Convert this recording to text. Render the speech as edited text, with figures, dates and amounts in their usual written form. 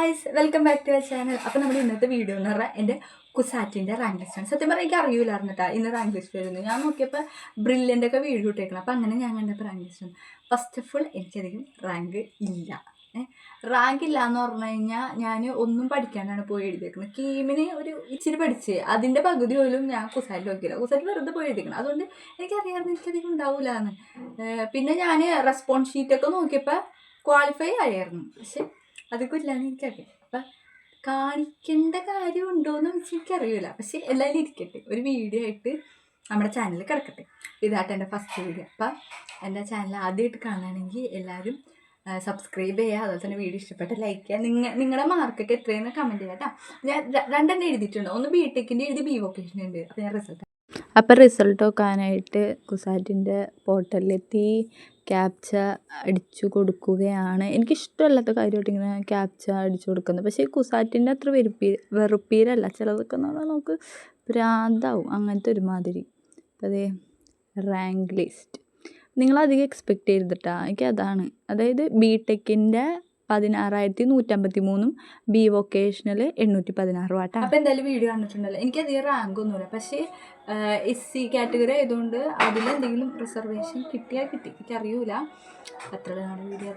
Guys, welcome back to our channel. അപ്പോൾ നമ്മുടെ ഇന്നത്തെ വീഡിയോ എന്ന് പറഞ്ഞാൽ എൻ്റെ കുസാറ്റിൻ്റെ റാങ്ക് ലിസ്റ്റാണ്. സത്യം പറഞ്ഞാൽ എനിക്ക് അറിയില്ലായിരുന്നു കേട്ടോ ഇന്ന് റാങ്ക് ലിസ്റ്റ് വരുന്നു. ഞാൻ നോക്കിയപ്പോൾ ബ്രില്യൻ്റ് ഒക്കെ വീഡിയോ ഇട്ടേക്കണം. അപ്പോൾ അങ്ങനെ ഞാൻ കണ്ടപ്പോൾ rank list. First of all എനിക്കധികം റാങ്ക് ഇല്ല. റാങ്ക് ഇല്ല എന്ന് പറഞ്ഞു കഴിഞ്ഞാൽ ഞാൻ ഒന്നും പഠിക്കാനാണ് പോയി എഴുതിയേക്കുന്നത്. കീമിന് ഒരു ഇച്ചിരി പഠിച്ച് അതിൻ്റെ പകുതി പോലും ഞാൻ കുസാറ്റിൽ നോക്കിയില്ല. കുസാറ്റ് വെറുതെ പോയി എഴുതിക്കണം. അതുകൊണ്ട് എനിക്കറിയാമായിരുന്നു എനിക്കധികം ഉണ്ടാവില്ല എന്ന്. പിന്നെ ഞാൻ റെസ്പോൺസ് ഷീറ്റൊക്കെ നോക്കിയപ്പോൾ ക്വാളിഫൈ ആയിരുന്നു. പക്ഷെ അതൊക്കെ ഇല്ലാന്ന് എനിക്കറിയാം. അപ്പം കാണിക്കേണ്ട കാര്യമുണ്ടോയെന്ന് വെച്ചാൽ എനിക്കറിയില്ല. പക്ഷെ എല്ലാവരും ഇരിക്കട്ടെ, ഒരു വീഡിയോ ആയിട്ട് നമ്മുടെ ചാനലിൽ കിടക്കട്ടെ. ഇതായിട്ട് എൻ്റെ ഫസ്റ്റ് വീഡിയോ. അപ്പം എൻ്റെ ചാനൽ ആദ്യമായിട്ട് കാണുകയാണെങ്കിൽ എല്ലാവരും സബ്സ്ക്രൈബ് ചെയ്യുക. അതുപോലെ തന്നെ വീഡിയോ ഇഷ്ടപ്പെട്ട ലൈക്ക് ചെയ്യുക. നിങ്ങളുടെ മാർക്കൊക്കെ എത്രയെന്ന് കമൻറ്റ് ചെയ്യുക കേട്ടോ. ഞാൻ രണ്ടെണ്ണം എഴുതിയിട്ടുണ്ട്. ഒന്ന് ബിടെക്കിൻ്റെ എഴുതി, ബി വൊക്കേഷൻ ഉണ്ട്. അപ്പോൾ ഞാൻ റിസൾട്ട് നോക്കാനായിട്ട് കുസാറ്റിൻ്റെ പോർട്ടലിലെത്തി ക്യാപ്ച അടിച്ചു കൊടുക്കുകയാണ്. എനിക്കിഷ്ടമല്ലാത്ത കാര്യമായിട്ട് ഇങ്ങനെ ക്യാപ്ച അടിച്ചു കൊടുക്കുന്നത്. പക്ഷേ കുസാറ്റിൻ്റെ അത്ര വെറുപ്പീരല്ല. ചിലതൊക്കെ നമുക്ക് ഭ്രാന്താവും, അങ്ങനത്തെ ഒരുമാതിരി. അപ്പോൾ അതേ റാങ്ക് ലിസ്റ്റ് നിങ്ങളധികം എക്സ്പെക്റ്റ് ചെയ്തിട്ടാ. എനിക്കതാണ്, അതായത് ബിടെക്കിൻ്റെ 16,153 ബി വൊക്കേഷണൽ 816 ആട്ടോ. അപ്പോൾ എന്തായാലും വീഡിയോ കണ്ടിട്ടുണ്ടല്ലോ. എനിക്കധികം റാങ്ക് ഒന്നുമില്ല. പക്ഷേ SC കാറ്റഗറി ആയതുകൊണ്ട് അതിലെന്തെങ്കിലും റിസർവേഷൻ കിട്ടിയാൽ കിട്ടി, എനിക്കറിയൂല. അത്രയുള്ള വീഡിയോ.